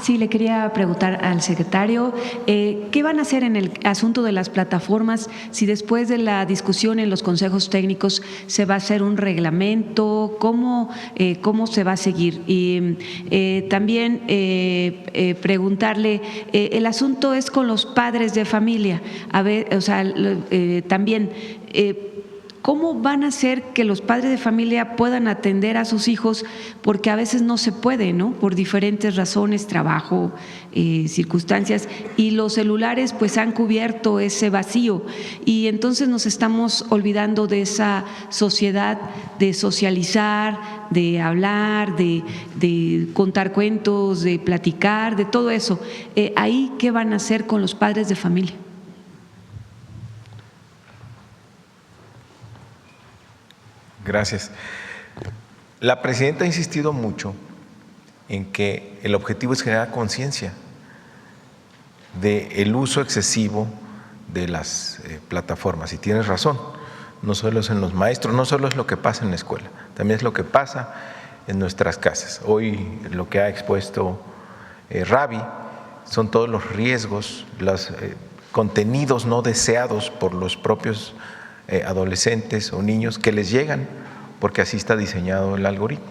Sí, le quería preguntar al secretario, ¿qué van a hacer en el asunto de las plataformas? Si después de la discusión en los consejos técnicos se va a hacer un reglamento, ¿cómo se va a seguir? Y también preguntarle, el asunto es con los padres de familia, también… ¿cómo van a hacer que los padres de familia puedan atender a sus hijos? Porque a veces no se puede, ¿no? Por diferentes razones, trabajo, circunstancias, y los celulares pues han cubierto ese vacío, y entonces nos estamos olvidando de esa sociedad de socializar, de hablar, de contar cuentos, de platicar, de todo eso. ¿Ahí qué van a hacer con los padres de familia? Gracias. La presidenta ha insistido mucho en que el objetivo es generar conciencia del uso excesivo de las plataformas. Y tienes razón, no solo es en los maestros, no solo es lo que pasa en la escuela, también es lo que pasa en nuestras casas. Hoy lo que ha expuesto Ravi son todos los riesgos, los contenidos no deseados por los propios adolescentes o niños que les llegan, porque así está diseñado el algoritmo.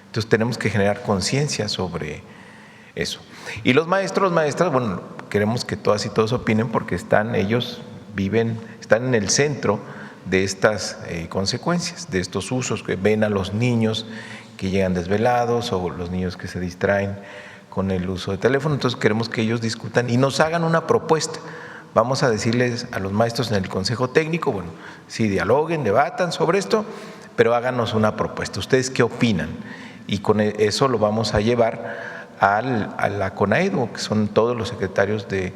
Entonces tenemos que generar conciencia sobre eso. Y los maestros, maestras, bueno, queremos que todas y todos opinen porque están en el centro de estas consecuencias, de estos usos, que ven a los niños que llegan desvelados o los niños que se distraen con el uso de teléfono. Entonces queremos que ellos discutan y nos hagan una propuesta. Vamos a decirles a los maestros en el Consejo Técnico, bueno, sí, dialoguen, debatan sobre esto, pero háganos una propuesta. ¿Ustedes qué opinan? Y con eso lo vamos a llevar a la CONAEDU, que son todos los secretarios de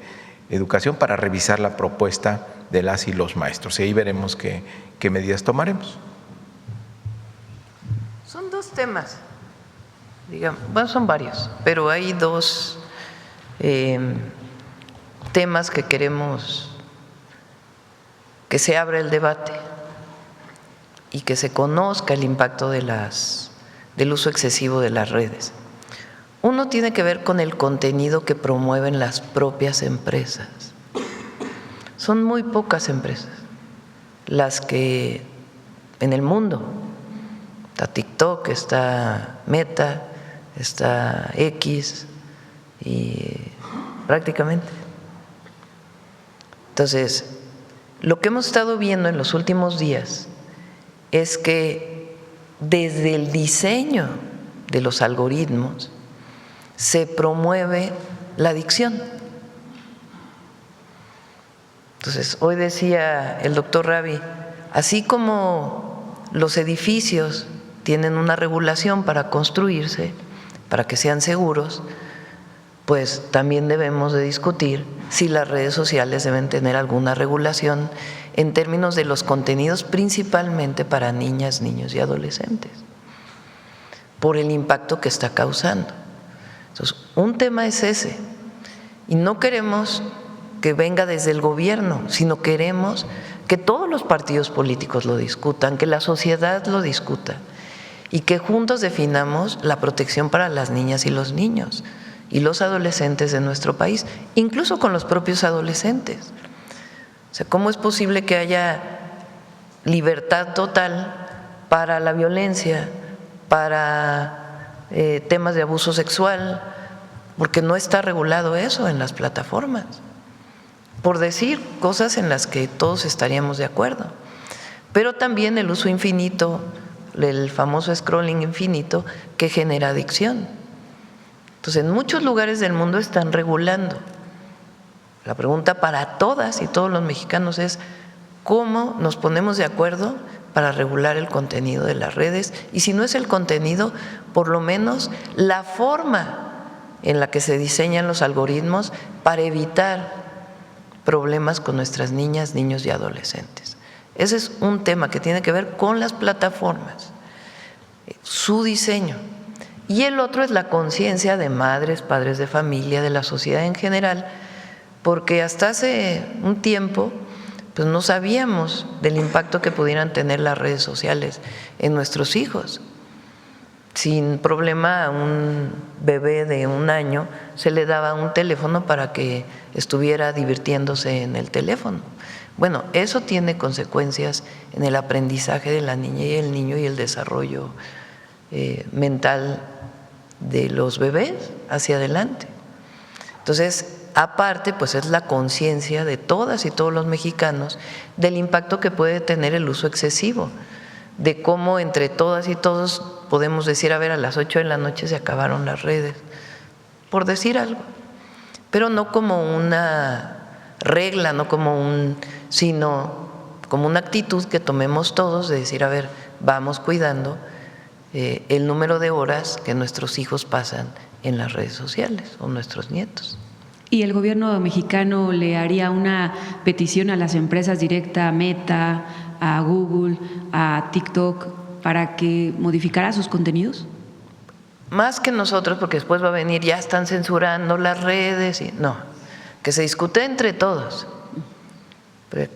Educación, para revisar la propuesta de las y los maestros. Y ahí veremos qué medidas tomaremos. Son dos temas, digamos, bueno, son varios, pero hay dos temas que queremos que se abra el debate y que se conozca el impacto del uso excesivo de las redes. Uno tiene que ver con el contenido que promueven las propias empresas. Son muy pocas empresas las que en el mundo, está TikTok, está Meta, está X y prácticamente. Entonces, lo que hemos estado viendo en los últimos días es que desde el diseño de los algoritmos se promueve la adicción. Entonces, hoy decía el doctor Ravi, así como los edificios tienen una regulación para construirse, para que sean seguros, pues también debemos de discutir si las redes sociales deben tener alguna regulación en términos de los contenidos, principalmente para niñas, niños y adolescentes, por el impacto que está causando. Entonces, un tema es ese, y no queremos que venga desde el gobierno, sino queremos que todos los partidos políticos lo discutan, que la sociedad lo discuta y que juntos definamos la protección para las niñas y los niños y los adolescentes de nuestro país, incluso con los propios adolescentes. O sea, ¿cómo es posible que haya libertad total para la violencia, para temas de abuso sexual, porque no está regulado eso en las plataformas? Por decir cosas en las que todos estaríamos de acuerdo. Pero también el uso infinito, el famoso scrolling infinito, que genera adicción. Entonces, en muchos lugares del mundo están regulando. La pregunta para todas y todos los mexicanos es cómo nos ponemos de acuerdo para regular el contenido de las redes, y si no es el contenido, por lo menos la forma en la que se diseñan los algoritmos para evitar problemas con nuestras niñas, niños y adolescentes. Ese es un tema que tiene que ver con las plataformas, su diseño. Y el otro es la conciencia de madres, padres de familia, de la sociedad en general, porque hasta hace un tiempo pues no sabíamos del impacto que pudieran tener las redes sociales en nuestros hijos. sin problema a un bebé de 1 año se le daba un teléfono para que estuviera divirtiéndose en el teléfono. Bueno, eso tiene consecuencias en el aprendizaje de la niña y el niño y el desarrollo mental de los bebés hacia adelante. Entonces, aparte, pues es la conciencia de todas y todos los mexicanos del impacto que puede tener el uso excesivo, de cómo entre todas y todos podemos decir, a ver, a las 8 de la noche se acabaron las redes, por decir algo, pero no como una regla, no como sino como una actitud que tomemos todos de decir, a ver, vamos cuidando el número de horas que nuestros hijos pasan en las redes sociales o nuestros nietos. ¿Y el gobierno mexicano le haría una petición a las empresas directa, a Meta, a Google, a TikTok, para que modificara sus contenidos? Más que nosotros, porque después va a venir, ya están censurando las redes. No, que se discute entre todos.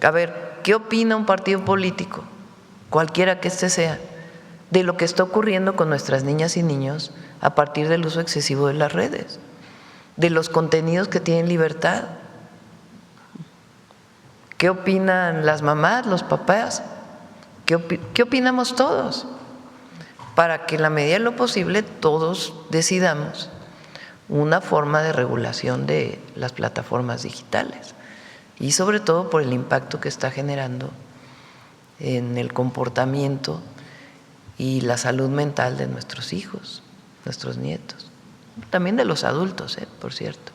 A ver, ¿qué opina un partido político, cualquiera que este sea, de lo que está ocurriendo con nuestras niñas y niños a partir del uso excesivo de las redes, de los contenidos que tienen libertad? ¿Qué opinan las mamás, los papás? ¿Qué opinamos todos? Para que en la medida de lo posible todos decidamos una forma de regulación de las plataformas digitales y sobre todo por el impacto que está generando en el comportamiento y la salud mental de nuestros hijos, nuestros nietos, también de los adultos, por cierto,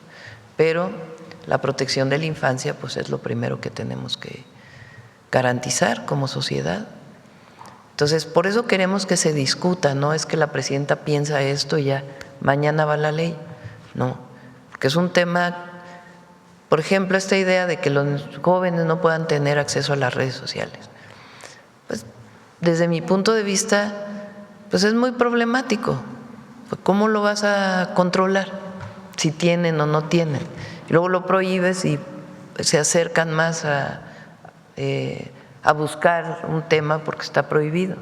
pero la protección de la infancia pues es lo primero que tenemos que garantizar como sociedad. Entonces, por eso queremos que se discuta, no es que la presidenta piensa esto y ya mañana va la ley, no, porque es un tema, por ejemplo, esta idea de que los jóvenes no puedan tener acceso a las redes sociales. Pues, desde mi punto de vista, pues es muy problemático. ¿Cómo lo vas a controlar? Si tienen o no tienen. Y luego lo prohíbes y se acercan más a buscar un tema porque está prohibido.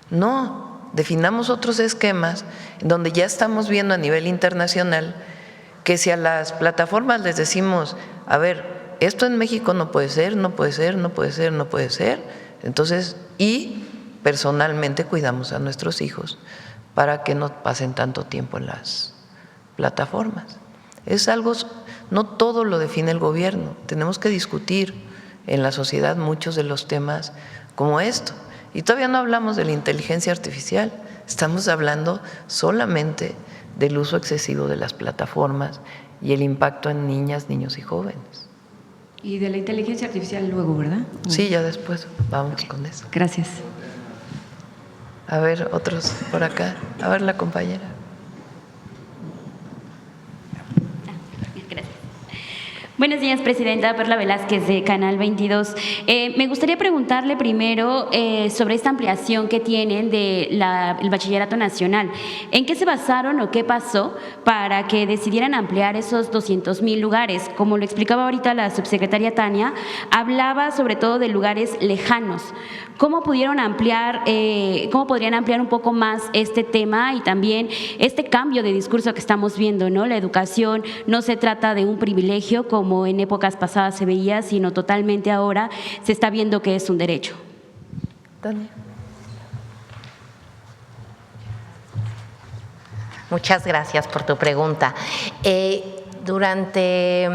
No, definamos otros esquemas en donde ya estamos viendo a nivel internacional que si a las plataformas les decimos, a ver, esto en México no puede ser, no puede ser, no puede ser, no puede ser, entonces, y personalmente cuidamos a nuestros hijos para que no pasen tanto tiempo en las plataformas. Es algo, no todo lo define el gobierno, tenemos que discutir en la sociedad muchos de los temas como esto. Y todavía no hablamos de la inteligencia artificial, estamos hablando solamente del uso excesivo de las plataformas y el impacto en niñas, niños y jóvenes. Y de la inteligencia artificial luego, ¿verdad? Sí, ya después vamos con eso. Gracias. A ver, otros por acá. A ver, la compañera. Buenos días, Presidenta. Perla Velázquez, de Canal 22. Me gustaría preguntarle primero sobre esta ampliación que tienen del Bachillerato Nacional. ¿En qué se basaron o qué pasó para que decidieran ampliar esos 200,000 lugares? Como lo explicaba ahorita la subsecretaria Tania, hablaba sobre todo de lugares lejanos. ¿Cómo podrían ampliar un poco más este tema y también este cambio de discurso que estamos viendo, ¿no? La educación no se trata de un privilegio como en épocas pasadas se veía, sino totalmente ahora se está viendo que es un derecho. Tania. Muchas gracias por tu pregunta. Durante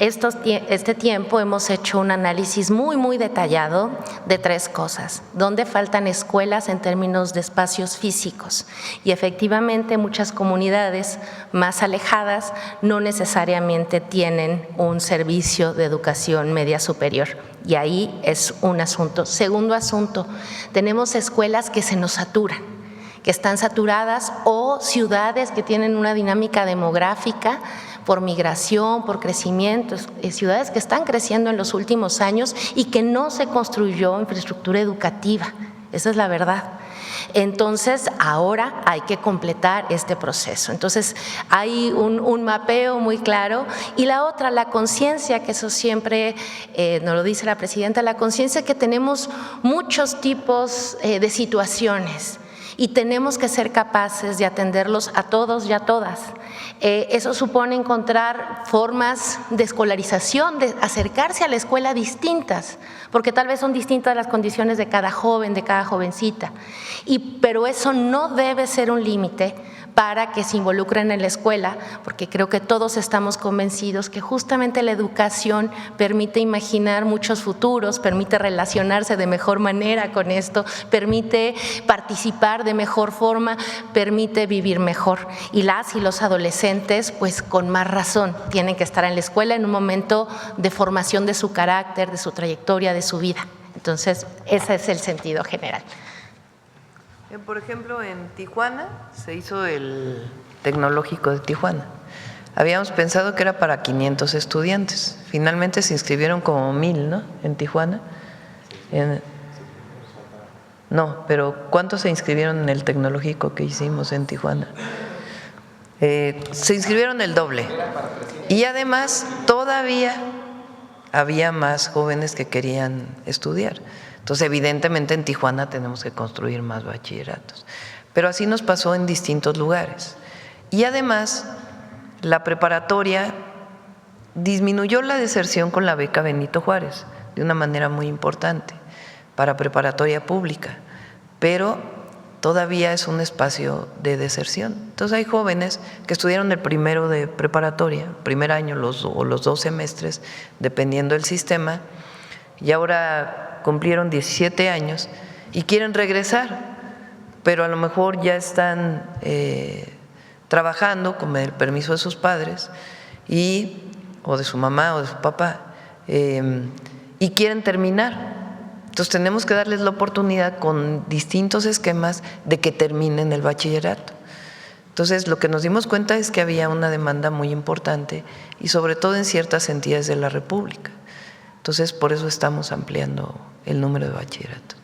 este tiempo hemos hecho un análisis muy detallado de 3 cosas. ¿Dónde faltan escuelas en términos de espacios físicos? Y efectivamente muchas comunidades más alejadas no necesariamente tienen un servicio de educación media superior. Y ahí es un asunto. Segundo asunto, tenemos escuelas que se nos saturan, que están saturadas, o ciudades que tienen una dinámica demográfica por migración, por crecimiento, ciudades que están creciendo en los últimos años y que no se construyó infraestructura educativa. Esa es la verdad. Entonces, ahora hay que completar este proceso. Entonces, hay un mapeo muy claro. Y la otra, la conciencia, que eso siempre nos lo dice la presidenta, la conciencia que tenemos muchos tipos de situaciones y tenemos que ser capaces de atenderlos a todos y a todas. Eso supone encontrar formas de escolarización, de acercarse a la escuela distintas, porque tal vez son distintas las condiciones de cada joven, de cada jovencita, pero eso no debe ser un límite para que se involucren en la escuela, porque creo que todos estamos convencidos que justamente la educación permite imaginar muchos futuros, permite relacionarse de mejor manera con esto, permite participar de mejor forma, permite vivir mejor. Y las y los adolescentes, pues con más razón, tienen que estar en la escuela en un momento de formación de su carácter, de su trayectoria, de su vida. Entonces, ese es el sentido general. Por ejemplo, en Tijuana se hizo el Tecnológico de Tijuana. Habíamos pensado que era para 500 estudiantes. Finalmente se inscribieron como 1000, ¿no? En Tijuana. No, pero ¿cuántos se inscribieron en el Tecnológico que hicimos en Tijuana? Se inscribieron el doble. Y además todavía había más jóvenes que querían estudiar. Entonces, evidentemente en Tijuana tenemos que construir más bachilleratos. Pero así nos pasó en distintos lugares. Y además, la preparatoria disminuyó la deserción con la beca Benito Juárez de una manera muy importante para preparatoria pública, pero todavía es un espacio de deserción. Entonces, hay jóvenes que estudiaron el primero de preparatoria, primer año o los 2 semestres, dependiendo del sistema, y ahora cumplieron 17 años y quieren regresar, pero a lo mejor ya están trabajando con el permiso de sus padres o de su mamá o de su papá y quieren terminar. Entonces tenemos que darles la oportunidad con distintos esquemas de que terminen el bachillerato. Entonces lo que nos dimos cuenta es que había una demanda muy importante y sobre todo en ciertas entidades de la República. Entonces, por eso estamos ampliando el número de bachilleratos.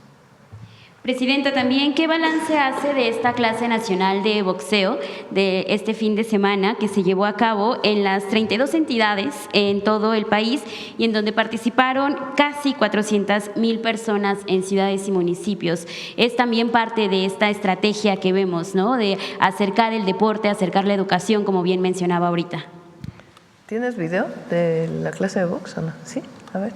Presidenta, también, ¿qué balance hace de esta clase nacional de boxeo de este fin de semana que se llevó a cabo en las 32 entidades en todo el país y en donde participaron casi 400,000 personas en ciudades y municipios? Es también parte de esta estrategia que vemos, ¿no?, de acercar el deporte, acercar la educación, como bien mencionaba ahorita. ¿Tienes video de la clase de box o no? Sí, a ver.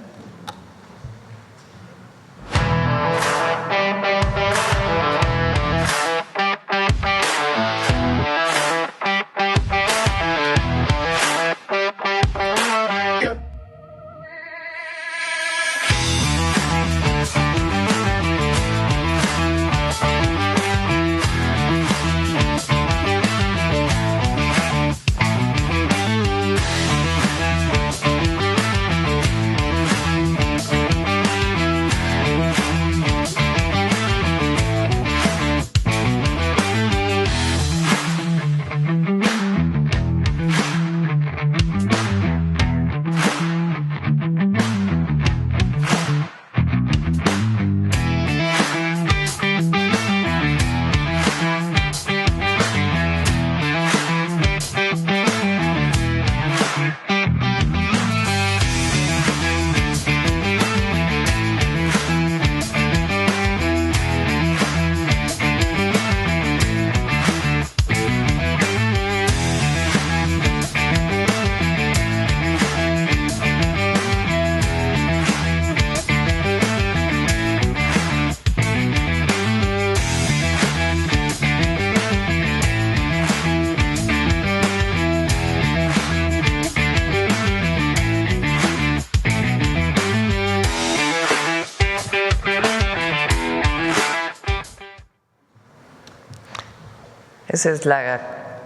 Esa es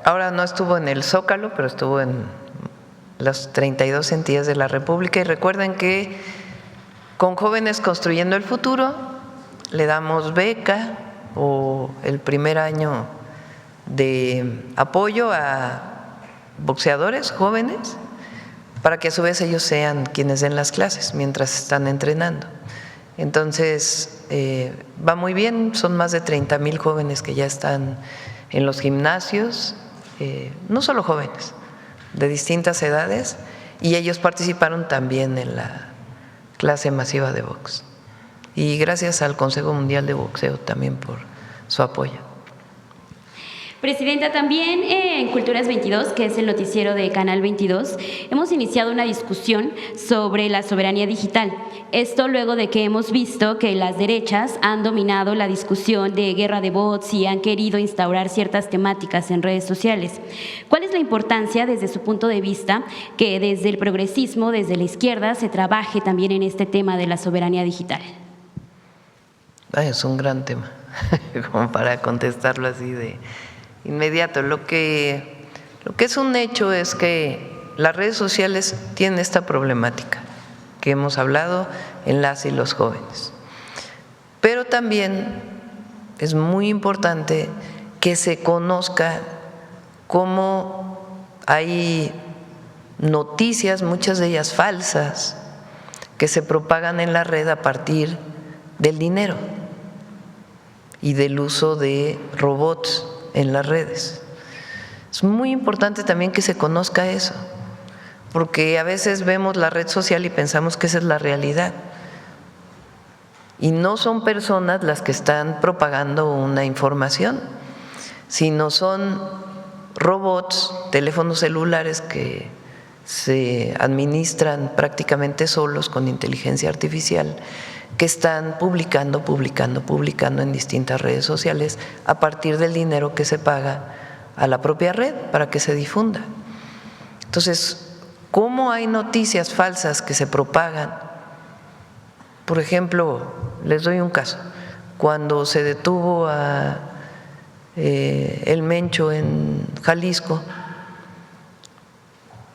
ahora no estuvo en el Zócalo, pero estuvo en las 32 entidades de la República. Y recuerden que con Jóvenes Construyendo el Futuro le damos beca o el primer año de apoyo a boxeadores jóvenes para que a su vez ellos sean quienes den las clases mientras están entrenando. Entonces, va muy bien, son más de 30,000 jóvenes que ya están en los gimnasios, no solo jóvenes, de distintas edades, y ellos participaron también en la clase masiva de box. Y gracias al Consejo Mundial de Boxeo también por su apoyo. Presidenta, también en Culturas 22, que es el noticiero de Canal 22, hemos iniciado una discusión sobre la soberanía digital. Esto luego de que hemos visto que las derechas han dominado la discusión de guerra de bots y han querido instaurar ciertas temáticas en redes sociales. ¿Cuál es la importancia desde su punto de vista que desde el progresismo, desde la izquierda, se trabaje también en este tema de la soberanía digital? Es un gran tema, como para contestarlo así de inmediato. Lo que es un hecho es que las redes sociales tienen esta problemática que hemos hablado en las y los jóvenes. Pero también es muy importante que se conozca cómo hay noticias, muchas de ellas falsas, que se propagan en la red a partir del dinero y del uso de robots en las redes. Es muy importante también que se conozca eso, porque a veces vemos la red social y pensamos que esa es la realidad. Y no son personas las que están propagando una información, sino son robots, teléfonos celulares que se administran prácticamente solos con inteligencia artificial, que están publicando en distintas redes sociales a partir del dinero que se paga a la propia red para que se difunda. Entonces, ¿cómo hay noticias falsas que se propagan? Por ejemplo, les doy un caso. Cuando se detuvo a El Mencho en Jalisco,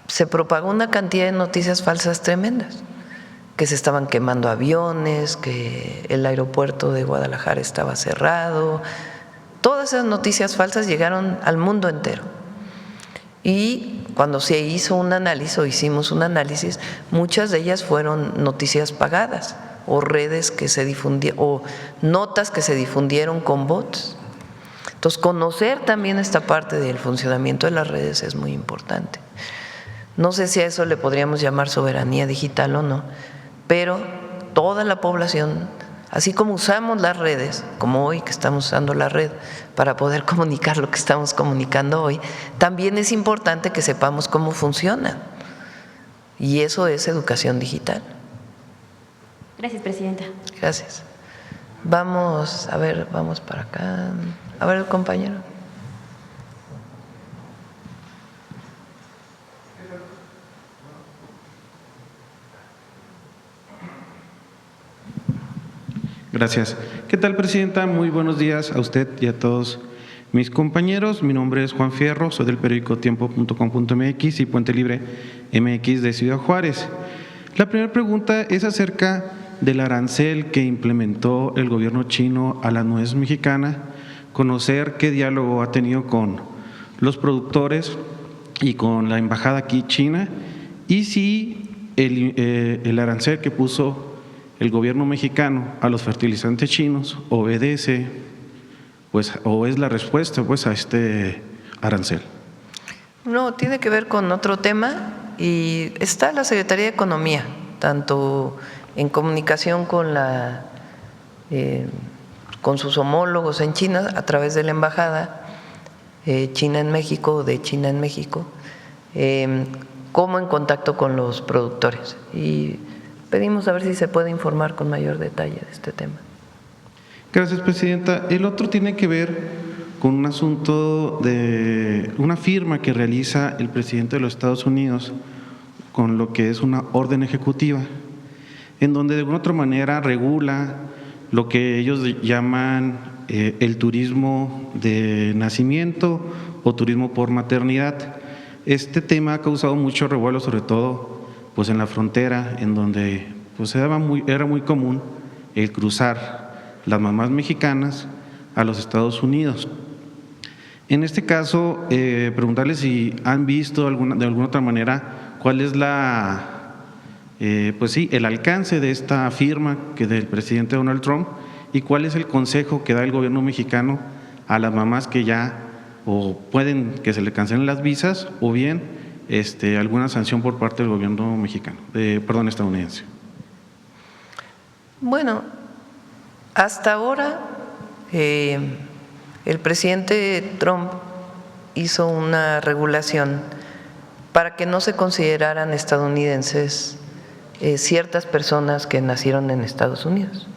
se propagó una cantidad de noticias falsas tremendas, que se estaban quemando aviones, que el aeropuerto de Guadalajara estaba cerrado. Todas esas noticias falsas llegaron al mundo entero. Y cuando se hizo un análisis o hicimos un análisis, muchas de ellas fueron noticias pagadas o redes que se difundieron o notas que se difundieron con bots. Entonces, conocer también esta parte del funcionamiento de las redes es muy importante. No sé si a eso le podríamos llamar soberanía digital o no, pero toda la población, así como usamos las redes, como hoy que estamos usando la red para poder comunicar lo que estamos comunicando hoy, también es importante que sepamos cómo funcionan. Y eso es educación digital. Gracias, Presidenta. Gracias. Vamos, a ver, vamos para acá. A ver, compañero. Gracias. ¿Qué tal, Presidenta? Muy buenos días a usted y a todos mis compañeros. Mi nombre es Juan Fierro, soy del periódico tiempo.com.mx y Puente Libre MX de Ciudad Juárez. La primera pregunta es acerca del arancel que implementó el gobierno chino a la nuez mexicana, conocer qué diálogo ha tenido con los productores y con la embajada aquí china, y si el arancel que puso el gobierno mexicano a los fertilizantes chinos obedece, pues, o es la respuesta, pues, a este arancel. No, tiene que ver con otro tema y está la Secretaría de Economía, tanto en comunicación con con sus homólogos en China a través de la embajada China en México, de China en México, como en contacto con los productores. Y pedimos a ver si se puede informar con mayor detalle de este tema. Gracias, Presidenta. El otro tiene que ver con un asunto de una firma que realiza el presidente de los Estados Unidos con lo que es una orden ejecutiva, en donde de alguna otra manera regula lo que ellos llaman el turismo de nacimiento o turismo por maternidad. Este tema ha causado mucho revuelo, sobre todo pues en la frontera, en donde pues era muy común el cruzar las mamás mexicanas a los Estados Unidos. En este caso, preguntarles si han visto de alguna otra manera cuál es pues sí, el alcance de esta firma del presidente Donald Trump y cuál es el consejo que da el gobierno mexicano a las mamás que ya o pueden que se le cancelen las visas o bien alguna sanción por parte del gobierno mexicano, estadounidense. Bueno, hasta ahora el presidente Trump hizo una regulación para que no se consideraran estadounidenses ciertas personas que nacieron en Estados Unidos,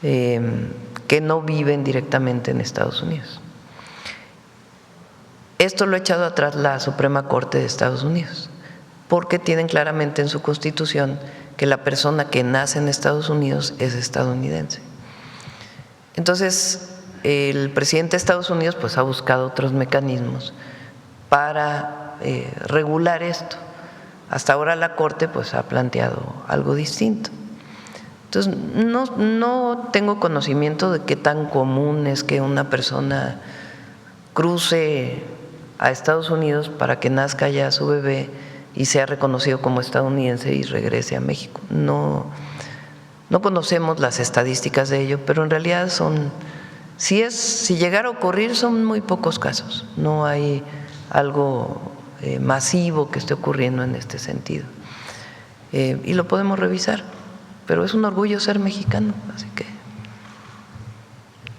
que no viven directamente en Estados Unidos. Esto lo ha echado atrás la Suprema Corte de Estados Unidos, porque tienen claramente en su Constitución que la persona que nace en Estados Unidos es estadounidense. Entonces, el presidente de Estados Unidos pues ha buscado otros mecanismos para regular esto. Hasta ahora la Corte pues ha planteado algo distinto. Entonces, no tengo conocimiento de qué tan común es que una persona cruce a Estados Unidos para que nazca ya su bebé y sea reconocido como estadounidense y regrese a México. No conocemos las estadísticas de ello, pero en realidad si llegara a ocurrir, son muy pocos casos. No hay algo masivo que esté ocurriendo en este sentido. Y lo podemos revisar, pero es un orgullo ser mexicano, así que…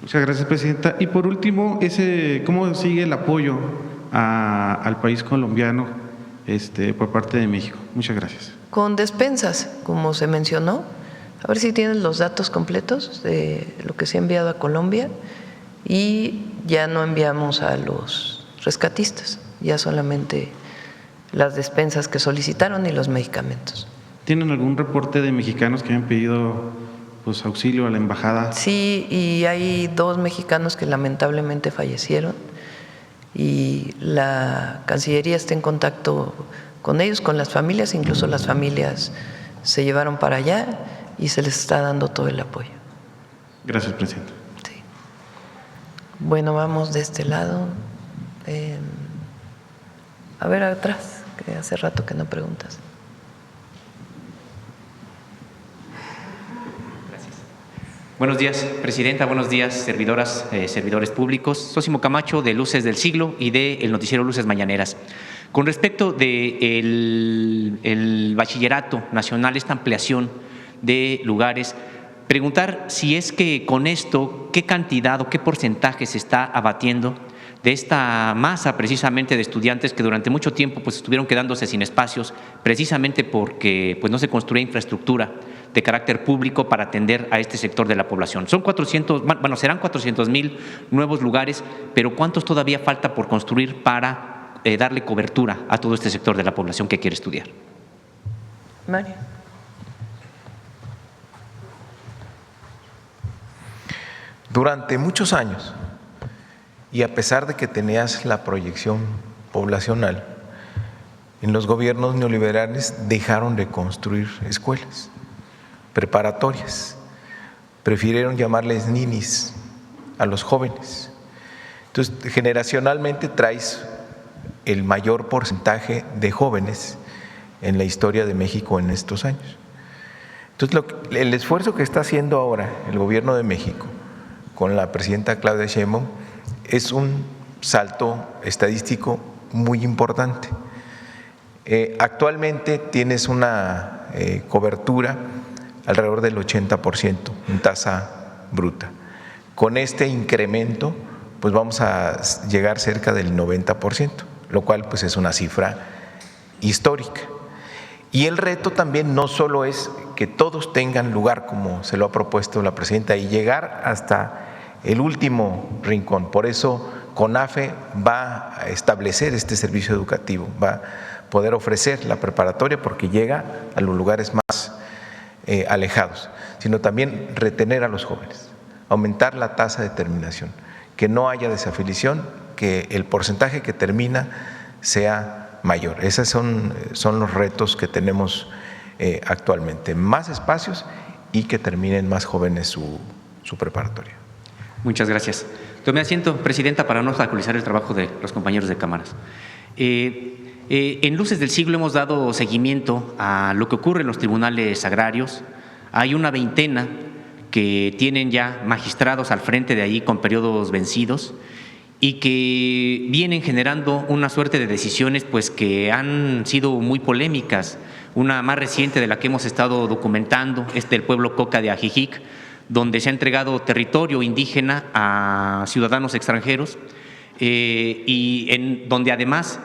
Muchas gracias, presidenta. Y por último, ¿cómo sigue el apoyo al país colombiano por parte de México? Muchas gracias. Con despensas, como se mencionó. A ver si tienen los datos completos de lo que se ha enviado a Colombia, y ya no enviamos a los rescatistas, ya solamente las despensas que solicitaron y los medicamentos. ¿Tienen algún reporte de mexicanos que hayan pedido pues auxilio a la embajada? Sí, y hay 2 mexicanos que lamentablemente fallecieron, y la Cancillería está en contacto con ellos, con las familias, incluso las familias se llevaron para allá y se les está dando todo el apoyo. Gracias, presidenta. Sí. Bueno, vamos de este lado. A ver atrás, que hace rato que no preguntas. Gracias. Buenos días, presidenta. Buenos días, servidoras, servidores públicos. Sósimo Camacho, de Luces del Siglo y del noticiero Luces Mañaneras. Con respecto del bachillerato nacional, esta ampliación de lugares, preguntar si es que con esto, qué cantidad o qué porcentaje se está abatiendo de esta masa precisamente de estudiantes que durante mucho tiempo pues estuvieron quedándose sin espacios, precisamente porque pues no se construía infraestructura de carácter público para atender a este sector de la población. Serán 400,000 nuevos lugares, pero ¿cuántos todavía falta por construir para darle cobertura a todo este sector de la población que quiere estudiar? Mario. Durante muchos años, y a pesar de que tenías la proyección poblacional, en los gobiernos neoliberales dejaron de construir escuelas preparatorias, prefirieron llamarles ninis a los jóvenes. Entonces, generacionalmente traes el mayor porcentaje de jóvenes en la historia de México en estos años. Entonces, el esfuerzo que está haciendo ahora el gobierno de México con la presidenta Claudia Sheinbaum es un salto estadístico muy importante. Actualmente tienes una cobertura alrededor del 80% en tasa bruta. Con este incremento, pues vamos a llegar cerca del 90%, lo cual pues es una cifra histórica. Y el reto también no solo es que todos tengan lugar, como se lo ha propuesto la presidenta, y llegar hasta el último rincón. Por eso CONAFE va a establecer este servicio educativo, va a poder ofrecer la preparatoria porque llega a los lugares más alejados, sino también retener a los jóvenes, aumentar la tasa de terminación, que no haya desafiliación, que el porcentaje que termina sea mayor. Esos son los retos que tenemos actualmente, más espacios y que terminen más jóvenes su preparatoria. Muchas gracias. Tome asiento, presidenta, para no obstaculizar el trabajo de los compañeros de cámaras. En Luces del Siglo hemos dado seguimiento a lo que ocurre en los tribunales agrarios. Hay una veintena que tienen ya magistrados al frente de ahí con periodos vencidos y que vienen generando una suerte de decisiones pues que han sido muy polémicas. Una más reciente de la que hemos estado documentando es del pueblo Coca de Ajijic, donde se ha entregado territorio indígena a ciudadanos extranjeros y en donde además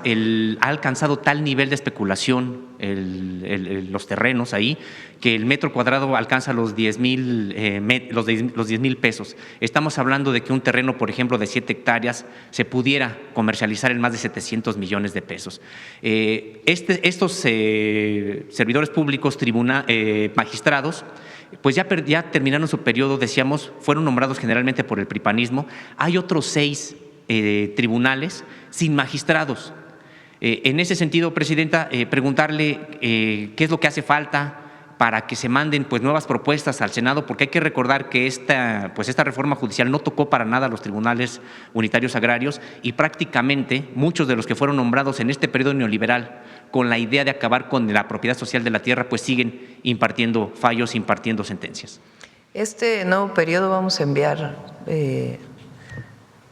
ha alcanzado tal nivel de especulación los terrenos ahí, que el metro cuadrado alcanza los 10,000 pesos. Estamos hablando de que un terreno, por ejemplo, de 7 hectáreas se pudiera comercializar en más de 700 millones de pesos. Estos servidores públicos, magistrados, pues ya terminaron su periodo, decíamos, fueron nombrados generalmente por el pripanismo. Hay otros 6 tribunales sin magistrados. En ese sentido, Presidenta, preguntarle qué es lo que hace falta para que se manden pues nuevas propuestas al Senado, porque hay que recordar que esta reforma judicial no tocó para nada a los tribunales unitarios agrarios y prácticamente muchos de los que fueron nombrados en este periodo neoliberal con la idea de acabar con la propiedad social de la tierra, pues siguen impartiendo fallos, impartiendo sentencias. Este nuevo periodo vamos a enviar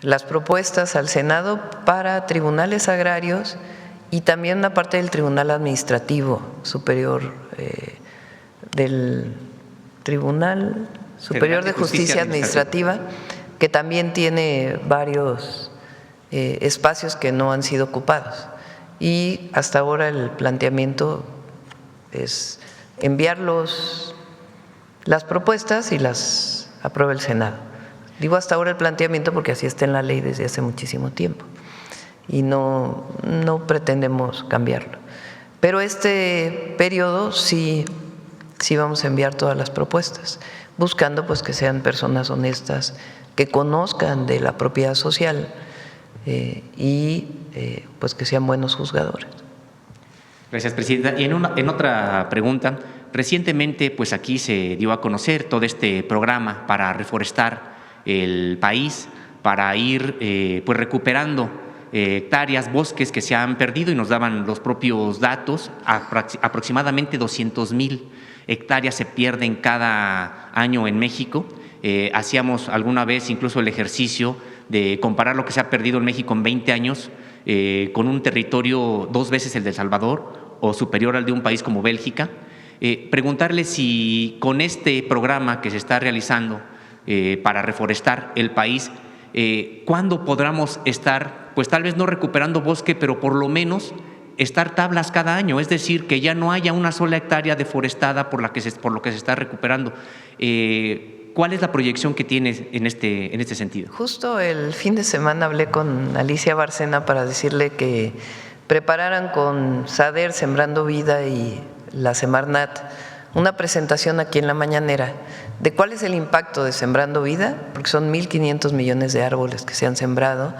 las propuestas al Senado para tribunales agrarios y también una parte del Tribunal Administrativo Superior, del Tribunal Superior de Justicia Administrativa, que también tiene varios espacios que no han sido ocupados. Y hasta ahora el planteamiento es enviar las propuestas y las aprueba el Senado. Digo hasta ahora el planteamiento porque así está en la ley desde hace muchísimo tiempo y no pretendemos cambiarlo. Pero este periodo sí vamos a enviar todas las propuestas, buscando pues que sean personas honestas, que conozcan de la propiedad social y pues que sean buenos juzgadores. Gracias, Presidenta. Y en otra pregunta, recientemente pues aquí se dio a conocer todo este programa para reforestar el país, para ir pues recuperando hectáreas, bosques que se han perdido, y nos daban los propios datos. Aproximadamente 200,000 hectáreas se pierden cada año en México. Hacíamos alguna vez incluso el ejercicio de comparar lo que se ha perdido en México en 20 años con un territorio 2 veces el de El Salvador o superior al de un país como Bélgica. Preguntarle si con este programa que se está realizando para reforestar el país, ¿cuándo podremos estar, pues tal vez no recuperando bosque, pero por lo menos estar tablas cada año? Es decir, que ya no haya una sola hectárea deforestada por lo que se está recuperando. ¿Cuál es la proyección que tienes en este sentido? Justo el fin de semana hablé con Alicia Bárcena para decirle que prepararan con SADER, Sembrando Vida y la Semarnat una presentación aquí en la mañanera de cuál es el impacto de Sembrando Vida, porque son 1.500 millones de árboles que se han sembrado,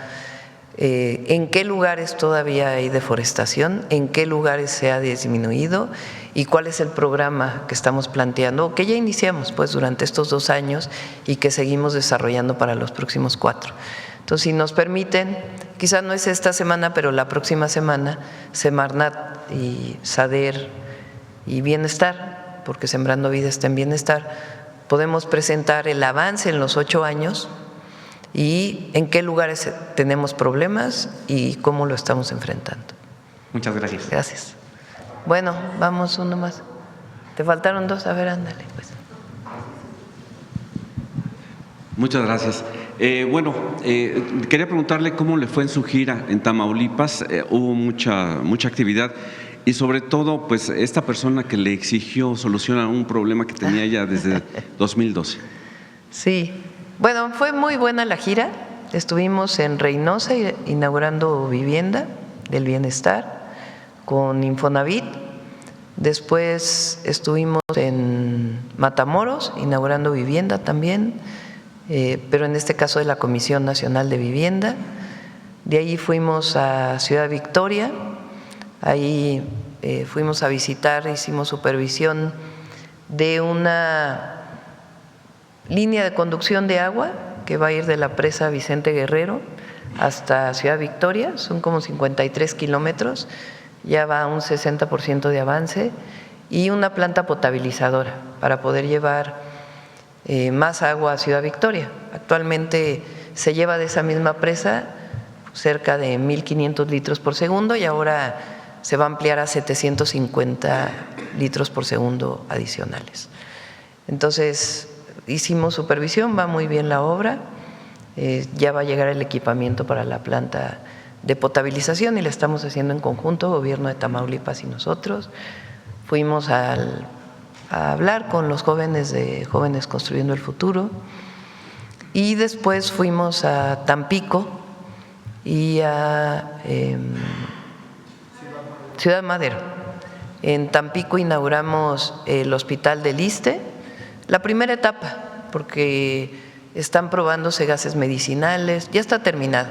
en qué lugares todavía hay deforestación, en qué lugares se ha disminuido y cuál es el programa que estamos planteando, que ya iniciamos pues durante estos 2 años y que seguimos desarrollando para los próximos 4. Entonces, si nos permiten, quizás no es esta semana, pero la próxima semana, Semarnat y SADER y Bienestar, porque Sembrando Vida está en Bienestar, podemos presentar el avance en los 8 años y en qué lugares tenemos problemas y cómo lo estamos enfrentando. Muchas gracias. Gracias. Bueno, vamos uno más. Te faltaron 2, a ver, ándale pues. Muchas gracias. Quería preguntarle cómo le fue en su gira en Tamaulipas. Hubo mucha actividad y sobre todo, pues esta persona que le exigió solucionar un problema que tenía ya desde 2012. Sí, bueno, fue muy buena la gira. Estuvimos en Reynosa inaugurando vivienda del bienestar con Infonavit. Después estuvimos en Matamoros inaugurando vivienda también, pero en este caso de la Comisión Nacional de Vivienda. De ahí fuimos a Ciudad Victoria, ahí fuimos a visitar, hicimos supervisión de una línea de conducción de agua que va a ir de la presa Vicente Guerrero hasta Ciudad Victoria, son como 53 kilómetros, ya va a un 60% de avance, y una planta potabilizadora para poder llevar más agua a Ciudad Victoria. Actualmente se lleva de esa misma presa cerca de 1.500 litros por segundo y ahora se va a ampliar a 750 litros por segundo adicionales. Entonces, hicimos supervisión, va muy bien la obra Ya va a llegar el equipamiento para la planta de potabilización y la estamos haciendo en conjunto, gobierno de Tamaulipas y nosotros. Fuimos a hablar con los jóvenes de Jóvenes Construyendo el Futuro y después fuimos a Tampico y a Ciudad Madero. En Tampico inauguramos el Hospital del Iste, la primera etapa, porque están probándose gases medicinales, ya está terminado,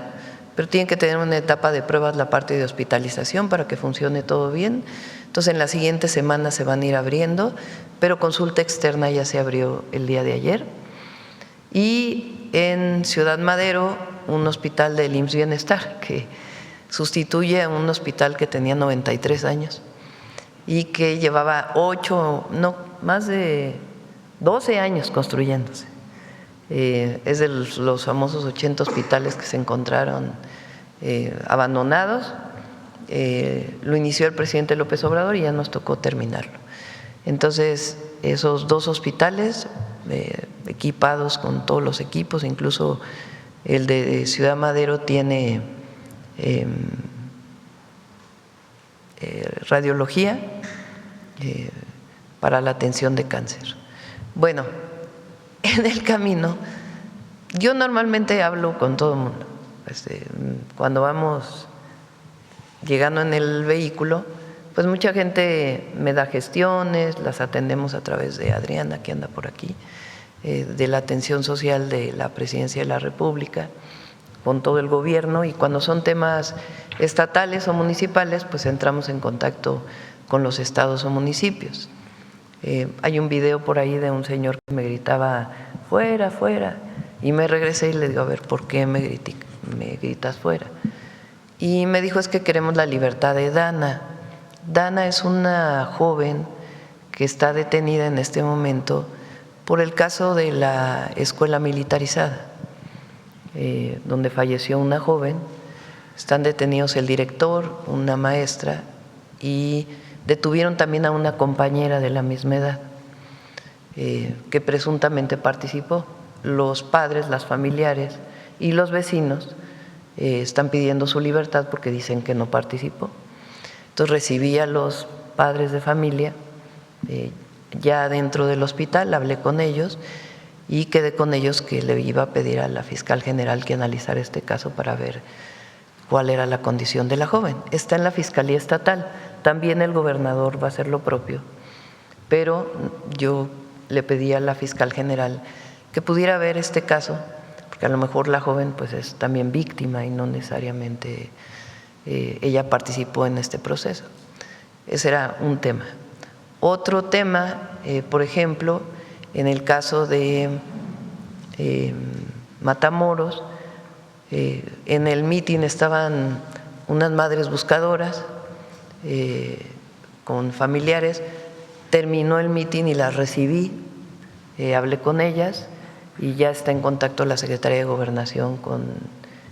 pero tienen que tener una etapa de pruebas la parte de hospitalización para que funcione todo bien. Entonces en las siguientes semanas se van a ir abriendo, pero consulta externa ya se abrió el día de ayer. Y en Ciudad Madero, un hospital del IMSS Bienestar, que sustituye a un hospital que tenía 93 años y que llevaba más de 12 años construyéndose. Es de los famosos 80 hospitales que se encontraron abandonados. Lo inició el presidente López Obrador y ya nos tocó terminarlo. Entonces, esos 2 hospitales equipados con todos los equipos, incluso el de Ciudad Madero tiene radiología para la atención de cáncer. Bueno, en el camino, yo normalmente hablo con todo el mundo. Cuando vamos llegando en el vehículo, pues mucha gente me da gestiones, las atendemos a través de Adriana, que anda por aquí, de la atención social de la Presidencia de la República, con todo el gobierno, y cuando son temas estatales o municipales, pues entramos en contacto con los estados o municipios. Hay un video por ahí de un señor que me gritaba, fuera, fuera, y me regresé y le digo, a ver, ¿por qué me gritas fuera? Y me dijo, es que queremos la libertad de Dana. Dana es una joven que está detenida en este momento por el caso de la escuela militarizada, donde falleció una joven. Están detenidos el director, una maestra, y detuvieron también a una compañera de la misma edad que presuntamente participó. Los padres, las familiares y los vecinos están pidiendo su libertad porque dicen que no participó. Entonces recibí a los padres de familia ya dentro del hospital, hablé con ellos y quedé con ellos que le iba a pedir a la fiscal general que analizara este caso para ver cuál era la condición de la joven. Está en la Fiscalía Estatal, también el gobernador va a hacer lo propio, pero yo le pedí a la fiscal general que pudiera ver este caso, porque a lo mejor la joven pues es también víctima y no necesariamente ella participó en este proceso. Ese era un tema. Otro tema, por ejemplo, en el caso de Matamoros, en el mitin estaban unas madres buscadoras con familiares, terminó el mitin y las recibí, hablé con ellas y ya está en contacto la Secretaría de Gobernación con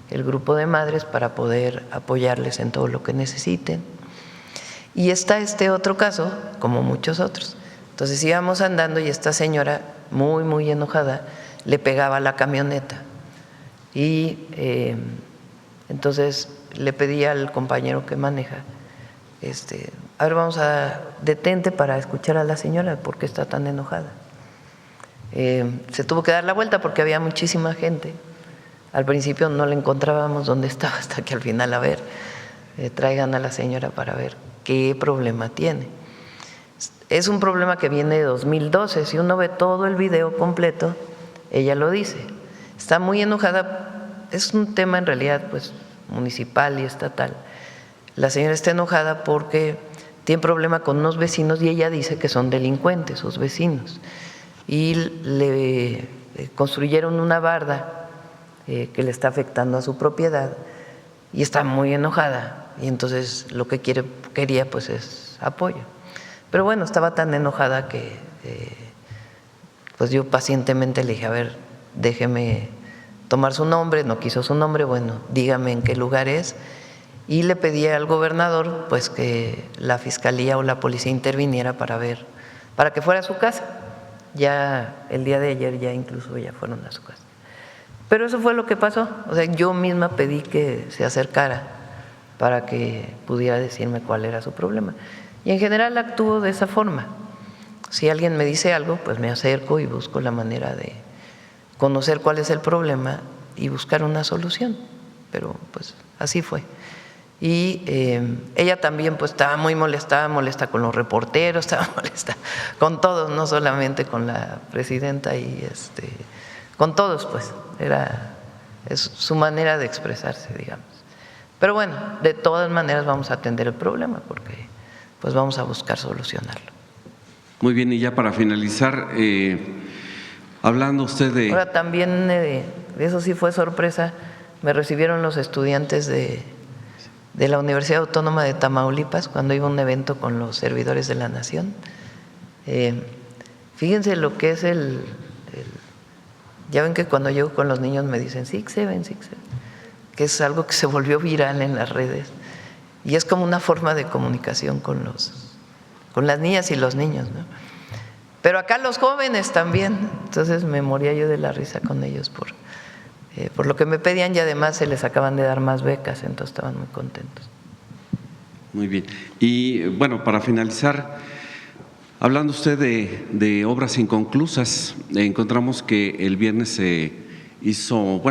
el grupo de madres para poder apoyarles en todo lo que necesiten. Y está este otro caso, como muchos otros. Entonces íbamos andando y esta señora, muy, muy enojada, le pegaba a la camioneta. Y entonces le pedí al compañero que maneja, a ver, detente para escuchar a la señora, ¿por qué está tan enojada? Se tuvo que dar la vuelta porque había muchísima gente. Al principio no la encontrábamos dónde estaba, hasta que al final, a ver, traigan a la señora para ver qué problema tiene. Es un problema que viene de 2012, si uno ve todo el video completo, ella lo dice. Está muy enojada, es un tema en realidad pues municipal y estatal. La señora está enojada porque tiene problema con unos vecinos y ella dice que son delincuentes sus vecinos. Y le construyeron una barda que le está afectando a su propiedad y está muy enojada y entonces lo que quería pues es apoyo. Pero bueno, estaba tan enojada que pues yo pacientemente le dije, a ver, déjeme tomar su nombre, no quiso su nombre, bueno, dígame en qué lugar es, y le pedí al gobernador pues que la fiscalía o la policía interviniera para que fuera a su casa. Ya el día de ayer ya incluso ya fueron a su casa. Pero eso fue lo que pasó. O sea, yo misma pedí que se acercara para que pudiera decirme cuál era su problema. Y en general actúo de esa forma. Si alguien me dice algo, pues me acerco y busco la manera de conocer cuál es el problema y buscar una solución. Pero pues así fue. Y ella también pues estaba muy molesta con los reporteros, estaba molesta con todos, no solamente con la presidenta y con todos, pues es su manera de expresarse, digamos. Pero bueno, de todas maneras vamos a atender el problema porque pues vamos a buscar solucionarlo. Muy bien, y ya para finalizar, hablando usted de… Ahora también, eso sí fue sorpresa, me recibieron los estudiantes de la Universidad Autónoma de Tamaulipas cuando iba a un evento con los servidores de la Nación. Fíjense lo que es ya ven que cuando llego con los niños me dicen 6-7, que es algo que se volvió viral en las redes y es como una forma de comunicación con las niñas y los niños, ¿no? Pero acá los jóvenes también, entonces me moría yo de la risa con ellos por lo que me pedían y además se les acaban de dar más becas, entonces estaban muy contentos. Muy bien. Y bueno, para finalizar, hablando usted de obras inconclusas, encontramos que el viernes se hizo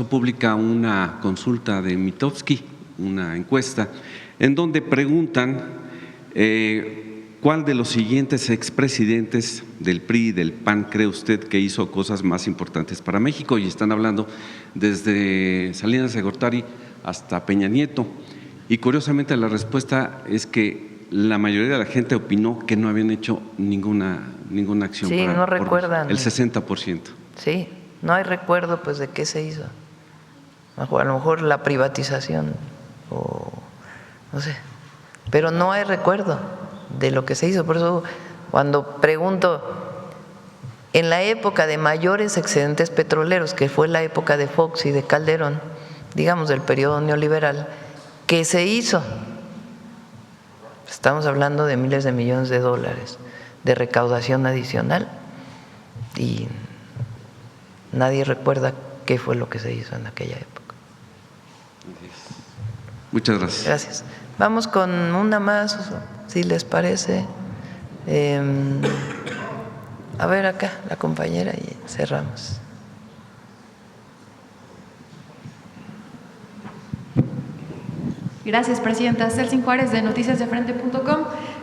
pública una consulta de Mitofsky, una encuesta, en donde preguntan ¿cuál de los siguientes expresidentes del PRI y del PAN cree usted que hizo cosas más importantes para México? Y están hablando desde Salinas de Gortari hasta Peña Nieto. Y curiosamente la respuesta es que la mayoría de la gente opinó que no habían hecho ninguna acción. Sí, no recuerdan. El 60%. Sí, no hay recuerdo pues de qué se hizo. A lo mejor la privatización o no sé, pero no hay recuerdo de lo que se hizo. Por eso cuando pregunto, en la época de mayores excedentes petroleros, que fue la época de Fox y de Calderón, digamos del periodo neoliberal, ¿qué se hizo? Estamos hablando de miles de millones de dólares de recaudación adicional y nadie recuerda qué fue lo que se hizo en aquella época. Muchas gracias. Gracias. Vamos con una más, si les parece. A ver acá, la compañera, y cerramos. Gracias, Presidenta. Celsin Juárez, de noticiasdefrente.com.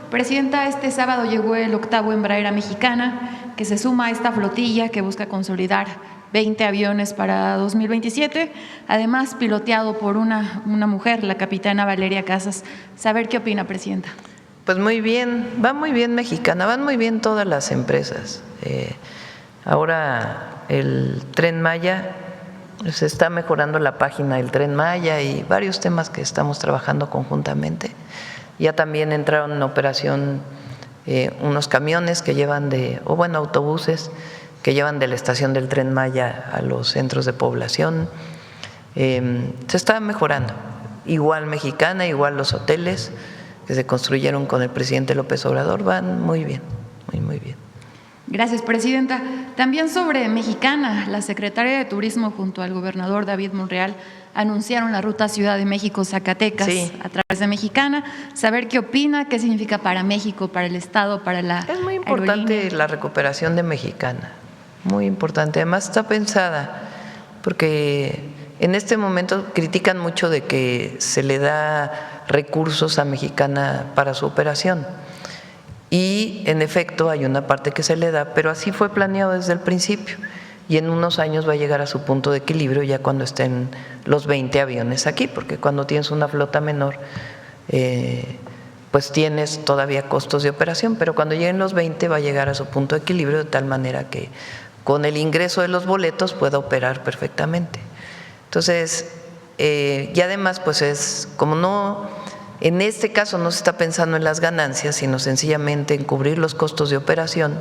Presidenta, este sábado llegó el 8º Embraer Mexicana, que se suma a esta flotilla que busca consolidar 20 aviones para 2027, además piloteado por una mujer, la capitana Valeria Casas. Saber qué opina, Presidenta. Pues muy bien, va muy bien Mexicana, van muy bien todas las empresas. Ahora el Tren Maya, se está mejorando la página del Tren Maya y varios temas que estamos trabajando conjuntamente. Ya también entraron en operación unos camiones que llevan autobuses que llevan de la estación del Tren Maya a los centros de población. Se está mejorando. Igual Mexicana, igual los hoteles que se construyeron con el presidente López Obrador, van muy bien, muy bien. Gracias, Presidenta. También sobre Mexicana, la secretaria de Turismo junto al gobernador David Monreal anunciaron la ruta Ciudad de México-Zacatecas a través de Mexicana. Saber qué opina, qué significa para México, para el Estado, para la Es muy importante aerolínea. La recuperación de Mexicana, muy importante. Además está pensada porque en este momento critican mucho de que se le da recursos a Mexicana para su operación. Y en efecto hay una parte que se le da, pero así fue planeado desde el principio. Y en unos años va a llegar a su punto de equilibrio ya cuando estén los 20 aviones aquí, porque cuando tienes una flota menor, pues tienes todavía costos de operación, pero cuando lleguen los 20 va a llegar a su punto de equilibrio de tal manera que con el ingreso de los boletos pueda operar perfectamente. Entonces, y además pues es como no… En este caso no se está pensando en las ganancias, sino sencillamente en cubrir los costos de operación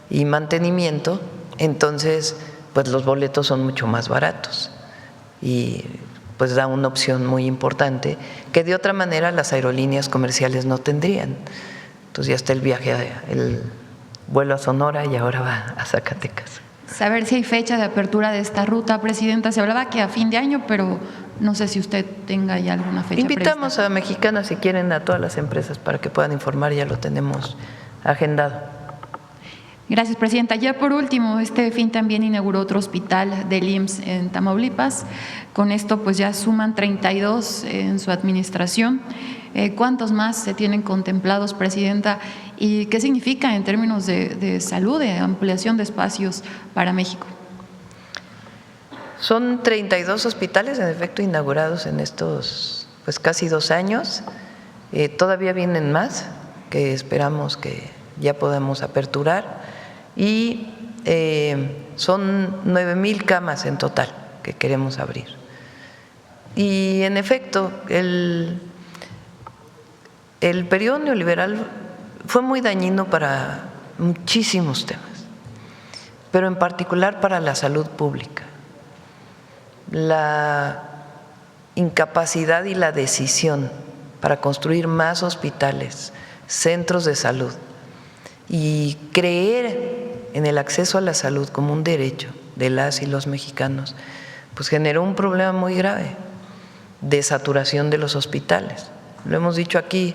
y mantenimiento, entonces pues los boletos son mucho más baratos y pues da una opción muy importante que de otra manera las aerolíneas comerciales no tendrían. Entonces ya está el vuelo a Sonora y ahora va a Zacatecas. saber si hay fecha de apertura de esta ruta, Presidenta. Se hablaba que a fin de año, pero no sé si usted tenga ya alguna fecha Invitamos prevista. a Mexicana, si quieren, a todas las empresas para que puedan informar, ya lo tenemos agendado. Gracias, Presidenta. Ya por último, este fin también inauguró otro hospital del IMSS en Tamaulipas. Con esto pues ya suman 32 en su administración. ¿Cuántos más se tienen contemplados, Presidenta? ¿Y qué significa en términos de salud, de ampliación de espacios para México? Son 32 hospitales, en efecto, inaugurados en estos pues casi 2 años. Todavía vienen más, que esperamos que ya podamos aperturar. Y son 9,000 camas en total que queremos abrir. Y en efecto, el periodo neoliberal fue muy dañino para muchísimos temas, pero en particular para la salud pública. La incapacidad y la decisión para construir más hospitales, centros de salud y creer en el acceso a la salud como un derecho de las y los mexicanos, pues generó un problema muy grave de saturación de los hospitales. Lo hemos dicho aquí,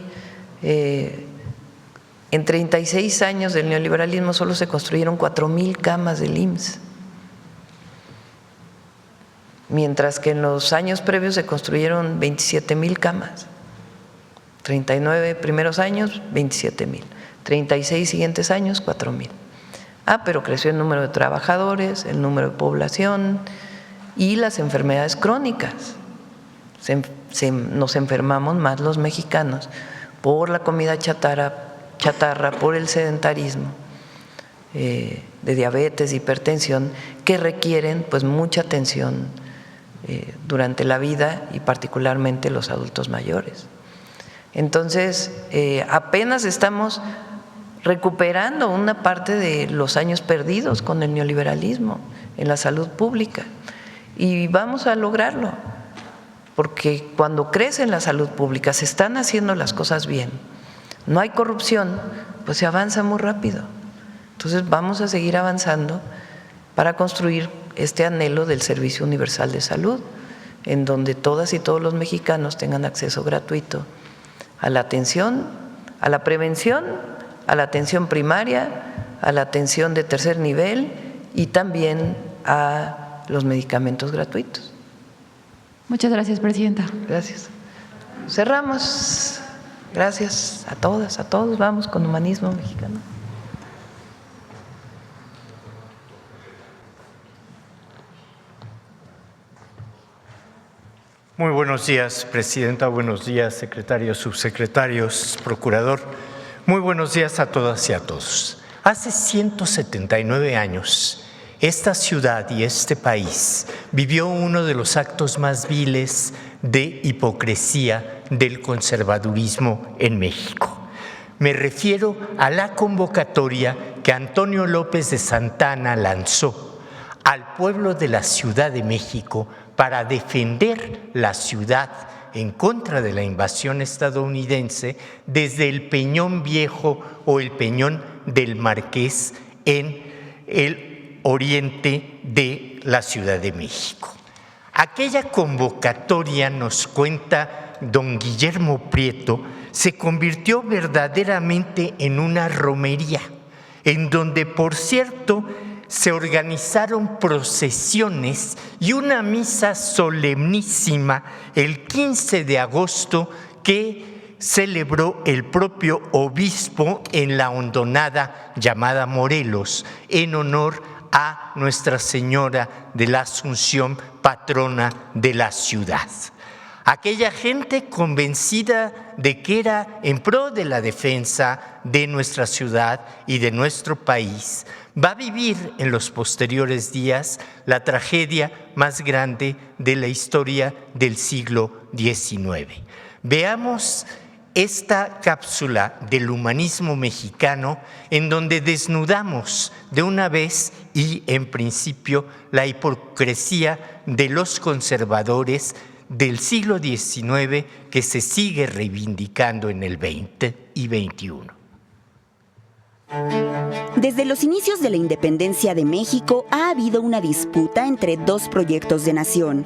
en 36 años del neoliberalismo solo se construyeron 4,000 camas del IMSS, mientras que en los años previos se construyeron 27,000 camas. 39 primeros años, 27,000. 36 siguientes años, 4,000. Pero creció el número de trabajadores, el número de población y las enfermedades crónicas. Nos enfermamos más los mexicanos por la comida chatarra, por el sedentarismo, de diabetes, hipertensión, que requieren pues mucha atención durante la vida y particularmente los adultos mayores. Entonces, apenas estamos recuperando una parte de los años perdidos con el neoliberalismo en la salud pública y vamos a lograrlo, porque cuando crece en la salud pública se están haciendo las cosas bien, no hay corrupción, pues se avanza muy rápido. Entonces vamos a seguir avanzando para construir este anhelo del servicio universal de salud, en donde todas y todos los mexicanos tengan acceso gratuito a la atención, a la prevención, a la atención primaria, a la atención de tercer nivel y también a los medicamentos gratuitos. Muchas gracias, Presidenta. Gracias. Cerramos. Gracias a todas, a todos. Vamos con humanismo mexicano. Muy buenos días, Presidenta. Buenos días, secretarios, subsecretarios, procurador. Muy buenos días a todas y a todos. Hace 179 años, esta ciudad y este país vivió uno de los actos más viles de hipocresía del conservadurismo en México. Me refiero a la convocatoria que Antonio López de Santana lanzó al pueblo de la Ciudad de México para defender la ciudad en contra de la invasión estadounidense desde el Peñón Viejo o el Peñón del Marqués en el oriente de la Ciudad de México. Aquella convocatoria, nos cuenta don Guillermo Prieto, se convirtió verdaderamente en una romería, en donde, por cierto, se organizaron procesiones y una misa solemnísima el 15 de agosto que celebró el propio obispo en la hondonada llamada Morelos, en honor a Nuestra Señora de la Asunción, patrona de la ciudad. Aquella gente convencida de que era en pro de la defensa de nuestra ciudad y de nuestro país, va a vivir en los posteriores días la tragedia más grande de la historia del siglo XIX. Veamos esta cápsula del humanismo mexicano en donde desnudamos de una vez y en principio la hipocresía de los conservadores del siglo XIX que se sigue reivindicando en el XX y XXI. Desde los inicios de la independencia de México ha habido una disputa entre dos proyectos de nación.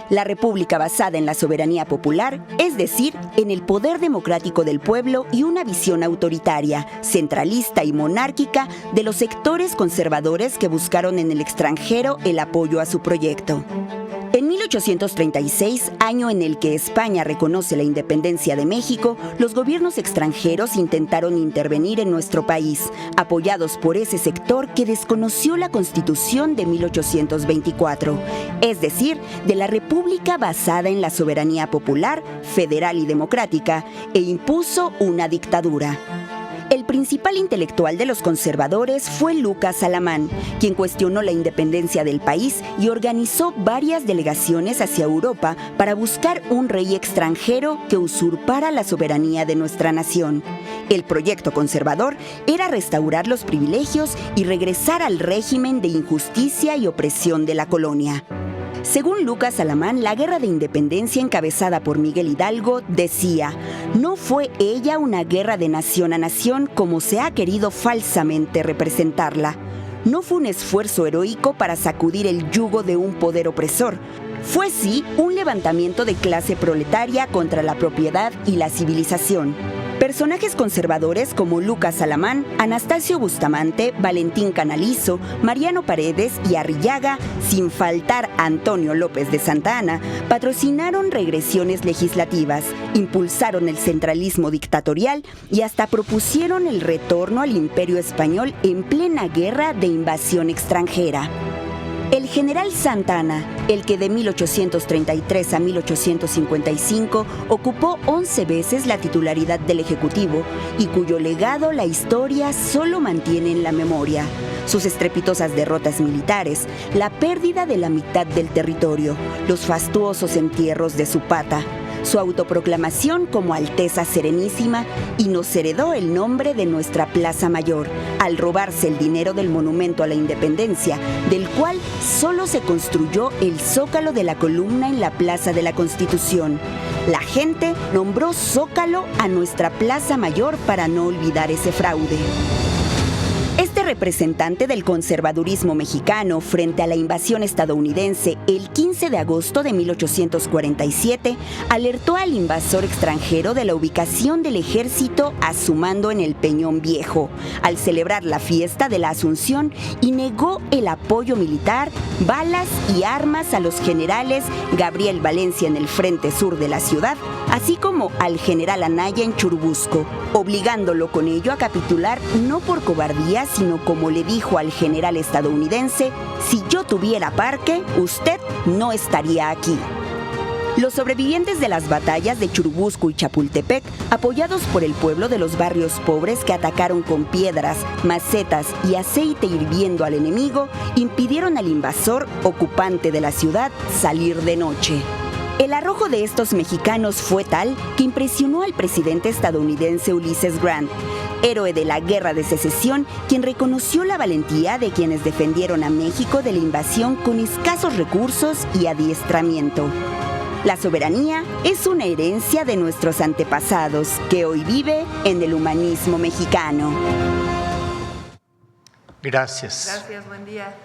La república basada en la soberanía popular, es decir, en el poder democrático del pueblo, y una visión autoritaria, centralista y monárquica de los sectores conservadores que buscaron en el extranjero el apoyo a su proyecto. En 1836, año en el que España reconoce la independencia de México, los gobiernos extranjeros intentaron intervenir en nuestro país, apoyados por ese sector que desconoció la Constitución de 1824, es decir, de la república basada en la soberanía popular, federal y democrática, e impuso una dictadura. El principal intelectual de los conservadores fue Lucas Alamán, quien cuestionó la independencia del país y organizó varias delegaciones hacia Europa para buscar un rey extranjero que usurpara la soberanía de nuestra nación. El proyecto conservador era restaurar los privilegios y regresar al régimen de injusticia y opresión de la colonia. Según Lucas Alamán, la guerra de independencia encabezada por Miguel Hidalgo decía: no fue ella una guerra de nación a nación como se ha querido falsamente representarla. No fue un esfuerzo heroico para sacudir el yugo de un poder opresor. Fue sí un levantamiento de clase proletaria contra la propiedad y la civilización. Personajes conservadores como Lucas Alamán, Anastasio Bustamante, Valentín Canalizo, Mariano Paredes y Arrillaga, sin faltar Antonio López de Santa Anna, patrocinaron regresiones legislativas, impulsaron el centralismo dictatorial y hasta propusieron el retorno al Imperio Español en plena guerra de invasión extranjera. El general Santa Anna, el que de 1833 a 1855 ocupó 11 veces la titularidad del Ejecutivo y cuyo legado la historia solo mantiene en la memoria, sus estrepitosas derrotas militares, la pérdida de la mitad del territorio, los fastuosos entierros de su pata, su autoproclamación como Alteza Serenísima, y nos heredó el nombre de nuestra Plaza Mayor, al robarse el dinero del Monumento a la Independencia, del cual solo se construyó el zócalo de la columna en la Plaza de la Constitución. La gente nombró Zócalo a nuestra Plaza Mayor para no olvidar ese fraude. Este representante del conservadurismo mexicano frente a la invasión estadounidense el 15 de agosto de 1847 alertó al invasor extranjero de la ubicación del ejército a su mando en el Peñón Viejo, al celebrar la fiesta de la Asunción, y negó el apoyo militar, balas y armas a los generales Gabriel Valencia en el frente sur de la ciudad, así como al general Anaya en Churubusco, obligándolo con ello a capitular no por cobardía, sino como le dijo al general estadounidense: si yo tuviera parque, usted no estaría aquí. Los sobrevivientes de las batallas de Churubusco y Chapultepec, apoyados por el pueblo de los barrios pobres que atacaron con piedras, macetas y aceite hirviendo al enemigo, impidieron al invasor, ocupante de la ciudad, salir de noche. El arrojo de estos mexicanos fue tal que impresionó al presidente estadounidense Ulysses Grant, héroe de la Guerra de Secesión, quien reconoció la valentía de quienes defendieron a México de la invasión con escasos recursos y adiestramiento. La soberanía es una herencia de nuestros antepasados que hoy vive en el humanismo mexicano. Gracias. Gracias, buen día.